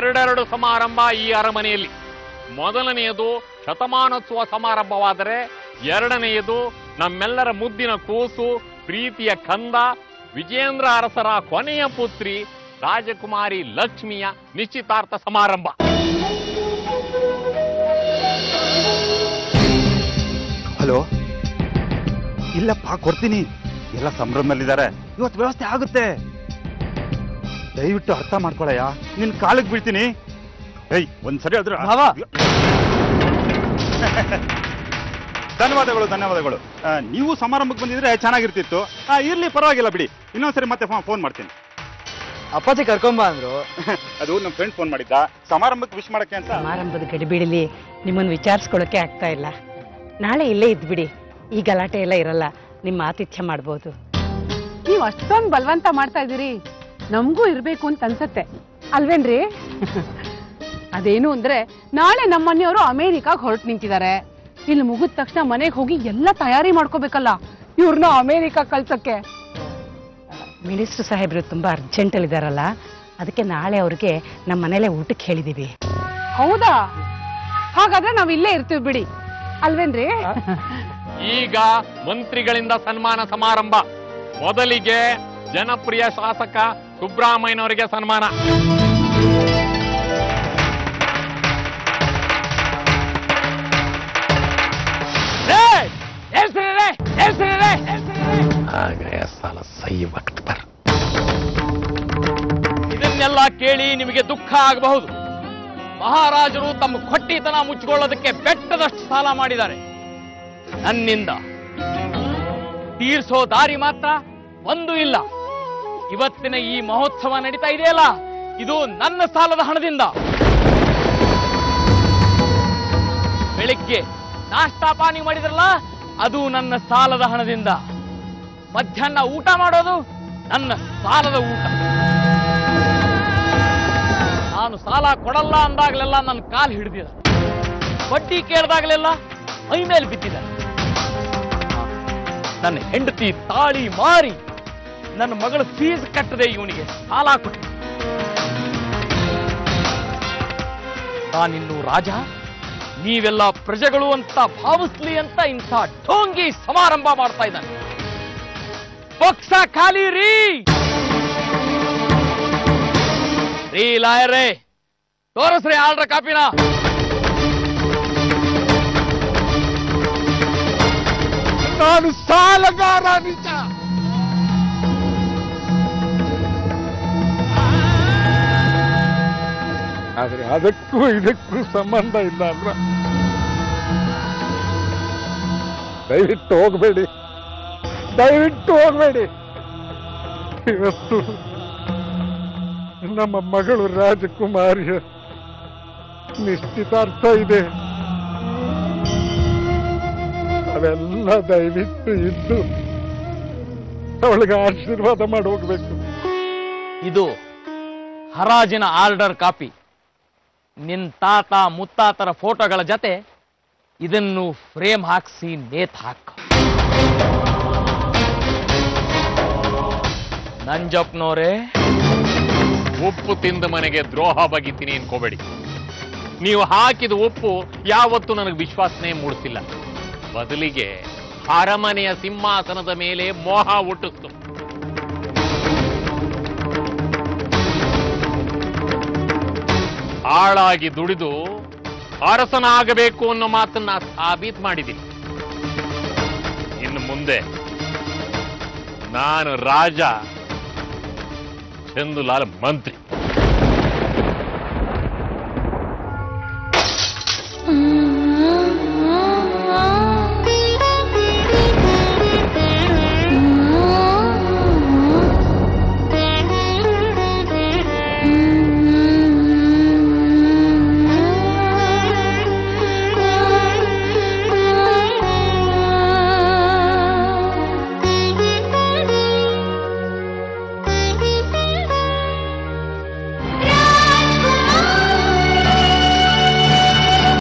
ಎರಡೆರಡು ಸಮಾರಂಭ ಈ ಅರಮನೆಯಲ್ಲಿ. ಮೊದಲನೆಯದು ಶತಮಾನೋತ್ಸವ ಸಮಾರಂಭವಾದರೆ ಎರಡನೆಯದು ನಮ್ಮೆಲ್ಲರ ಮುದ್ದಿನ ಕೂಸು, ಪ್ರೀತಿಯ ಕಂದ, ವಿಜೇಂದ್ರ ಅರಸರ ಕೊನೆಯ ಪುತ್ರಿ ರಾಜಕುಮಾರಿ ಲಕ್ಷ್ಮಿಯ ನಿಶ್ಚಿತಾರ್ಥ ಸಮಾರಂಭ. ಹಲೋ, ಇಲ್ಲಪ್ಪ ಕೊಡ್ತೀನಿ. ಎಲ್ಲ ಸಂಭ್ರಮದಲ್ಲಿದ್ದಾರೆ. ಇವತ್ತು ವ್ಯವಸ್ಥೆ ಆಗುತ್ತೆ. ದಯವಿಟ್ಟು ಅರ್ಥ ಮಾಡ್ಕೊಳಯ್ಯ, ನಿನ್ ಕಾಲಿಗೆ ಬೀಳ್ತೀನಿ. ಒಂದ್ಸರಿ ಆದ್ರೆ ಧನ್ಯವಾದಗಳು. ನೀವು ಸಮಾರಂಭಕ್ಕೆ ಬಂದಿದ್ರೆ ಚೆನ್ನಾಗಿರ್ತಿತ್ತು. ಇರ್ಲಿ, ಪರವಾಗಿಲ್ಲ ಬಿಡಿ. ಇನ್ನೊಂದ್ಸರಿ ಮತ್ತೆ ಫೋನ್ ಮಾಡ್ತೀನಿ. ಅಪ್ಪಾಜಿ ಕರ್ಕೊಂಬ ಅಂದ್ರು. ಅದು ನಮ್ಮ ಫ್ರೆಂಡ್ ಫೋನ್ ಮಾಡಿದ್ದ, ಸಮಾರಂಭಕ್ಕೆ ವಿಶ್ ಮಾಡಕ್ಕೆ ಅಂತ. ಸಮಾರಂಭದ ಗಡಿಬಿಡಿಲಿ ನಿಮ್ಮನ್ನು ವಿಚಾರಿಸ್ಕೊಳ್ಳೋಕೆ ಆಗ್ತಾ ಇಲ್ಲ. ನಾಳೆ ಇಲ್ಲೇ ಇದ್ಬಿಡಿ. ಈ ಗಲಾಟೆ ಎಲ್ಲ ಇರಲ್ಲ. ನಿಮ್ಮ ಆತಿಥ್ಯ ಮಾಡ್ಬೋದು. ನೀವು ಅಷ್ಟೊಂದು ಬಲವಂತ ಮಾಡ್ತಾ ಇದ್ದೀರಿ, ನಮಗೂ ಇರ್ಬೇಕು ಅಂತ ಅನ್ಸತ್ತೆ ಅಲ್ವೇನ್ರಿ? ಅದೇನು ಅಂದ್ರೆ ನಾಳೆ ನಮ್ಮ ಮನೆಯವರು ಅಮೇರಿಕಾಗ್ ಹೊರಟು ನಿಂತಿದ್ದಾರೆ. ಇಲ್ಲಿ ಮುಗಿದ ತಕ್ಷಣ ಮನೆಗೆ ಹೋಗಿ ಎಲ್ಲ ತಯಾರಿ ಮಾಡ್ಕೋಬೇಕಲ್ಲ ಇವ್ರನ್ನ ಅಮೇರಿಕಾ ಕಳ್ಸಕ್ಕೆ. ಮಿನಿಸ್ಟರ್ ಸಾಹೇಬ್ರು ತುಂಬಾ ಅರ್ಜೆಂಟಲ್ಲಿ ಇದಾರಲ್ಲ, ಅದಕ್ಕೆ ನಾಳೆ ಅವ್ರಿಗೆ ನಮ್ಮ ಮನೇಲೆ ಊಟಕ್ಕೆ ಹೇಳಿದೀವಿ. ಹೌದಾ? ಹಾಗಾದ್ರೆ ನಾವ್ ಇಲ್ಲೇ ಇರ್ತೀವಿ ಬಿಡಿ, ಅಲ್ವೇನ್ರಿ? ಈಗ ಮಂತ್ರಿಗಳಿಂದ ಸನ್ಮಾನ ಸಮಾರಂಭ. ಮೊದಲಿಗೆ ಜನಪ್ರಿಯ ಶಾಸಕ ಸುಬ್ರಹ್ಮಣ್ಯನವರಿಗೆ ಸನ್ಮಾನ. ಇದನ್ನೆಲ್ಲ ಕೇಳಿ ನಿಮಗೆ ದುಃಖ ಆಗಬಹುದು. ಮಹಾರಾಜರು ತಮ್ಮ ಕೊಟ್ಟಿತನ ಮುಚ್ಚಿಕೊಳ್ಳೋದಕ್ಕೆ ಬೆಟ್ಟದಷ್ಟು ಸಾಲ ಮಾಡಿದ್ದಾರೆ. ನನ್ನಿಂದ ತೀರ್ಸೋ ದಾರಿ ಮಾತ್ರ ಒಂದು ಇಲ್ಲ. ಇವತ್ತಿನ ಈ ಮಹೋತ್ಸವ ನಡೀತಾ ಇದೆಯಲ್ಲ, ಇದು ನನ್ನ ಸಾಲದ ಹಣದಿಂದ. ಬೆಳಿಗ್ಗೆ ನಾಷ್ಟಾ ಪಾನಿ ಮಾಡಿದ್ರಲ್ಲ, ಅದು ನನ್ನ ಸಾಲದ ಹಣದಿಂದ. ಮಧ್ಯಾಹ್ನ ಊಟ ಮಾಡೋದು ನನ್ನ ಸಾಲದ ಊಟ. ನಾನು ಸಾಲ ಕೊಡಲ್ಲ ಅಂದಾಗಲೆಲ್ಲ ನನ್ನ ಕಾಲು ಹಿಡಿದಿದ, ಬಡ್ಡಿ ಕೇಳಿದಾಗಲೆಲ್ಲ ಮೈ ಮೇಲೆ ಬಿದ್ದಿದ. ನನ್ನ ಹೆಂಡತಿ ತಾಳಿ ಮಾರಿ ನನ್ನ ಮಗಳ ಫೀಸ್ ಕಟ್ಟದೆ ಇವನಿಗೆ ಸಾಲ ಕೊಟ್ಟೆ. ನಾನಿನ್ನು ರಾಜ, ನೀವೆಲ್ಲ ಪ್ರಜೆಗಳು ಅಂತ ಭಾವಿಸ್ಲಿ ಅಂತ ಇಂಥ ಢೋಂಗಿ ಸಮಾರಂಭ ಮಾಡ್ತಾ ಇದ್ದಾನೆ. ಪಕ್ಷ ಖಾಲಿ ರೀ ಲಾಯರೇ, ತೋರಿಸ್ರಿ ಆರ್ಡರ್ ಕಾಪಿನ. ನಾನು ಸಾಲಗಾರ ನಿಜ. ಆದ್ರೆ ಅದಕ್ಕೂ ಇದಕ್ಕೂ ಸಂಬಂಧ ಇಲ್ಲ ಅಲ್ವಾ? ದಯವಿಟ್ಟು ಹೋಗ್ಬೇಡಿ. ಇವತ್ತು ನಮ್ಮ ಮಗಳು ರಾಜಕುಮಾರಿಯ ನಿಶ್ಚಿತಾರ್ಥ ಇದೆ. ಅವೆಲ್ಲ ದಯವಿಟ್ಟು ಇದ್ದು ಅವಳಿಗೆ ಆಶೀರ್ವಾದ ಮಾಡಿ ಹೋಗ್ಬೇಕು. ಇದು ಹರಾಜಿನ ಆರ್ಡರ್ ಕಾಪಿ. ನಿನ್ ತಾತ ಮುತ್ತಾತರ ಫೋಟೋಗಳ ಜೊತೆ ಇದನ್ನು ಫ್ರೇಮ್ ಹಾಕಿಸಿ ನೇತ್ ಹಾಕ. ನಂಜಪ್ಪನವರೇ, ಉಪ್ಪು ತಿಂದ ಮನೆಗೆ ದ್ರೋಹ ಬಗಿತೀನಿ ಅನ್ಕೋಬೇಡಿ. ನೀವು ಹಾಕಿದ ಉಪ್ಪು ಯಾವತ್ತೂ ನನಗೆ ವಿಶ್ವಾಸನೆ ಮೂಡಿಸಿಲ್ಲ. ಬದಲಿಗೆ ಅರಮನೆಯ ಸಿಂಹಾಸನದ ಮೇಲೆ ಮೋಹ ಹುಟ್ಟಿಸ್ತು. ಆಳಾಗಿ ದುಡಿದು ಅರಸನಾಗಬೇಕು ಅನ್ನೋ ಮಾತನ್ನ ಸಾಬೀತು ಮಾಡಿದ್ದೀನಿ. ಇನ್ನು ಮುಂದೆ ನಾನು ರಾಜ, ಚಂದುಲಾಲ್ ಮಂತ್ರಿ.